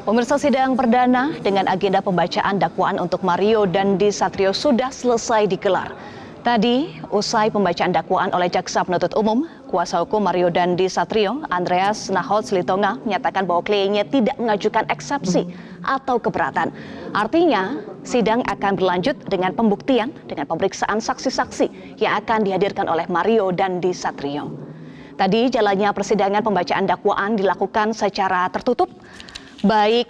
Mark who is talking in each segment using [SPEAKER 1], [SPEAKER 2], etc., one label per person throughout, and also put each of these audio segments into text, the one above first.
[SPEAKER 1] Pemirsa, sidang perdana dengan agenda pembacaan dakwaan untuk Mario Dandi Satrio sudah selesai digelar. Tadi, usai pembacaan dakwaan oleh Jaksa Penuntut Umum, kuasa hukum Mario Dandi Satrio, Andreas Nahot Silitonga, menyatakan bahwa kliennya tidak mengajukan eksepsi atau keberatan. Artinya, sidang akan berlanjut dengan pembuktian dengan pemeriksaan saksi-saksi yang akan dihadirkan oleh Mario Dandi Satrio. Tadi jalannya persidangan pembacaan dakwaan dilakukan secara tertutup, baik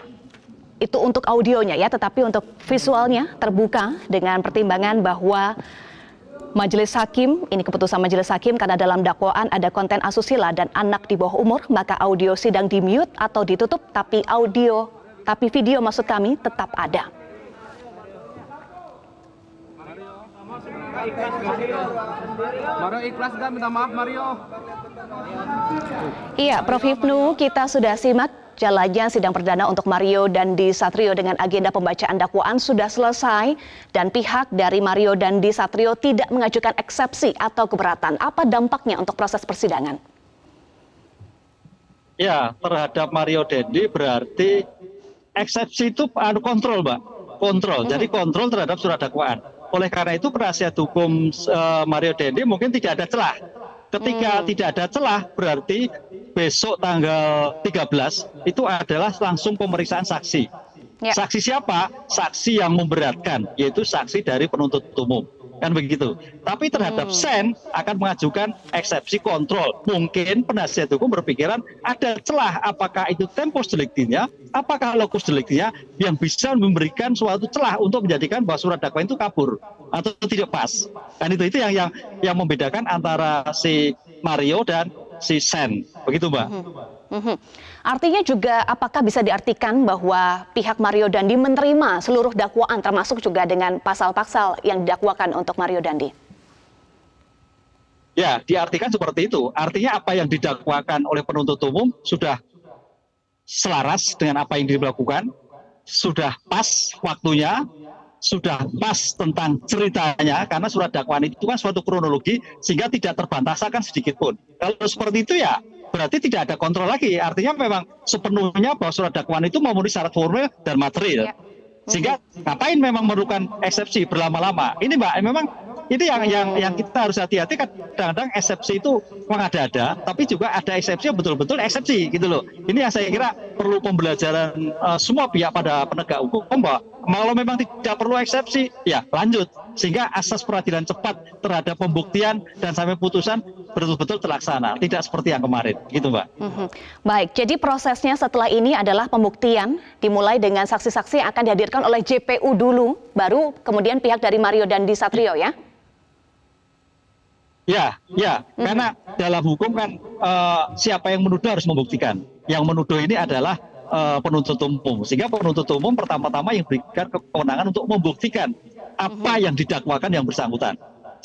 [SPEAKER 1] itu untuk audionya ya, tetapi untuk visualnya terbuka dengan pertimbangan bahwa Majelis Hakim, ini keputusan Majelis Hakim karena dalam dakwaan ada konten asusila dan anak di bawah umur, maka audio sidang di-mute atau ditutup, tapi video maksud kami tetap ada.
[SPEAKER 2] Mario ikhlas gak minta maaf Mario?
[SPEAKER 1] Iya, Prof. Hipnu, kita sudah simak jalannya sidang perdana untuk Mario Dandi Satrio dengan agenda pembacaan dakwaan sudah selesai dan pihak dari Mario Dandi Satrio tidak mengajukan eksepsi atau keberatan. Apa dampaknya untuk proses persidangan?
[SPEAKER 3] Ya, terhadap Mario Dandi berarti eksepsi itu kontrol, Mbak. Kontrol. Jadi kontrol terhadap surat dakwaan. Oleh karena itu penasihat hukum Mario Dandi mungkin tidak ada celah. Ketika tidak ada celah berarti besok tanggal 13 itu adalah langsung pemeriksaan saksi. Ya. Saksi siapa? Saksi yang memberatkan, yaitu saksi dari penuntut umum. Kan begitu. Tapi terhadap Sen akan mengajukan eksepsi kontrol. Mungkin penasihat hukum berpikiran ada celah, apakah itu tempus delictinya, apakah locus delictinya yang bisa memberikan suatu celah untuk menjadikan bahwa surat dakwaan itu kabur atau tidak pas. Dan itu yang membedakan antara si Mario dan si Sen. Begitu, Mbak.
[SPEAKER 1] Artinya juga apakah bisa diartikan bahwa pihak Mario Dandi menerima seluruh dakwaan termasuk juga dengan pasal-pasal yang didakwakan untuk Mario Dandi?
[SPEAKER 3] Ya, diartikan seperti itu. Artinya apa yang didakwakan oleh penuntut umum sudah selaras dengan apa yang dilakukan, sudah pas waktunya, sudah pas tentang ceritanya, karena surat dakwaan itu kan suatu kronologi sehingga tidak terbantahkan sedikit pun. Kalau seperti itu ya berarti tidak ada kontrol lagi. Artinya memang sepenuhnya bahwa surat dakwaan itu memenuhi syarat formil dan material. Sehingga ngapain memang memerlukan eksepsi berlama-lama. Ini Mbak, memang itu yang kita harus hati-hati. Kadang-kadang eksepsi itu memang ada, tapi juga ada eksepsi yang betul-betul eksepsi gitu loh. Ini yang saya kira perlu pembelajaran semua pihak pada penegak hukum bahwa kalau memang tidak perlu eksepsi, ya lanjut. Sehingga asas peradilan cepat terhadap pembuktian dan sampai putusan betul-betul terlaksana. Tidak seperti yang kemarin, gitu Mbak.
[SPEAKER 1] Baik, jadi prosesnya setelah ini adalah pembuktian, dimulai dengan saksi-saksi yang akan dihadirkan oleh JPU dulu, baru kemudian pihak dari Mario Dandi Satrio ya?
[SPEAKER 3] Ya, karena dalam hukum kan siapa yang menuduh harus membuktikan. Yang menuduh ini adalah penuntut umum. Sehingga penuntut umum pertama-tama yang berikan kewenangan untuk membuktikan apa yang didakwakan yang bersangkutan.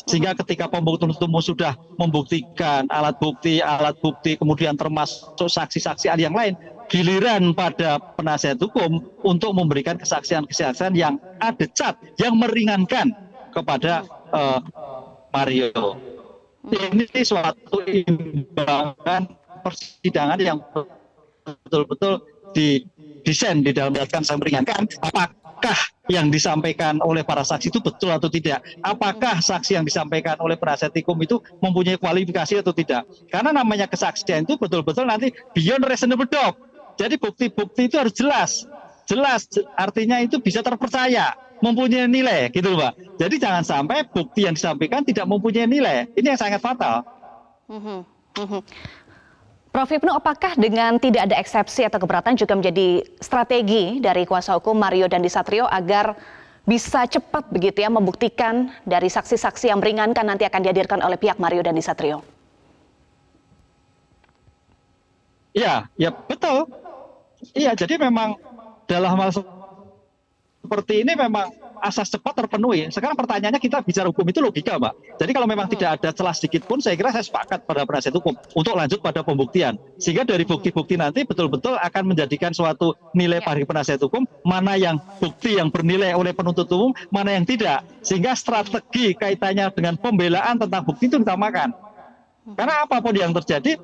[SPEAKER 3] Sehingga ketika penuntut umum sudah membuktikan alat bukti, kemudian termasuk saksi-saksi ahli yang lain, giliran pada penasihat hukum untuk memberikan kesaksian-kesaksian yang adecat, yang meringankan kepada Mario. Ini suatu imbangan persidangan yang betul-betul didesain di dalam melihatkan saya meringankan. Apakah yang disampaikan oleh para saksi itu betul atau tidak? Apakah saksi yang disampaikan oleh penasihat hukum itu mempunyai kualifikasi atau tidak? Karena namanya kesaksian itu betul-betul nanti beyond reasonable doubt. Jadi bukti-bukti itu harus jelas, artinya itu bisa terpercaya, mempunyai nilai, gitu loh, Mbak. Jadi jangan sampai bukti yang disampaikan tidak mempunyai nilai. Ini yang sangat fatal.
[SPEAKER 1] Prof. Hipnu, apakah dengan tidak ada eksepsi atau keberatan juga menjadi strategi dari kuasa hukum Mario Dandi Satrio agar bisa cepat begitu ya membuktikan dari saksi-saksi yang meringankan nanti akan dihadirkan oleh pihak Mario Dandi Satrio?
[SPEAKER 3] Ya betul. Iya, jadi memang dalam hal seperti ini memang asas cepat terpenuhi. Sekarang pertanyaannya kita bicara hukum itu logika, Mbak. Jadi kalau memang tidak ada celah sedikit pun, saya kira saya sepakat pada penasihat hukum untuk lanjut pada pembuktian. Sehingga dari bukti-bukti nanti betul-betul akan menjadikan suatu nilai bagi penasihat hukum, mana yang bukti yang bernilai oleh penuntut umum, mana yang tidak. Sehingga strategi kaitannya dengan pembelaan tentang bukti itu ditamakan. Karena apapun yang terjadi,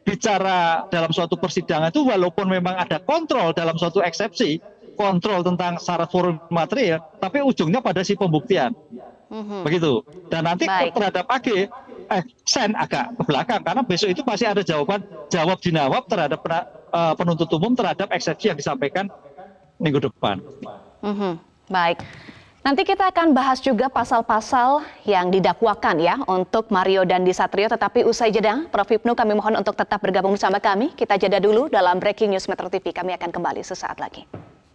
[SPEAKER 3] bicara dalam suatu persidangan itu walaupun memang ada kontrol dalam suatu eksepsi, kontrol tentang syarat formulir material, tapi ujungnya pada si pembuktian. Begitu. Dan nanti terhadap AG, sen agak ke belakang karena besok itu masih ada jawab dinawab terhadap penuntut umum terhadap eksepsi yang disampaikan minggu depan.
[SPEAKER 1] Baik. Nanti kita akan bahas juga pasal-pasal yang didakwakan ya untuk Mario Dandi Satrio, tetapi usai jeda, Prof. Hipnu kami mohon untuk tetap bergabung bersama kami. Kita jeda dulu dalam Breaking News Metro TV, kami akan kembali sesaat lagi.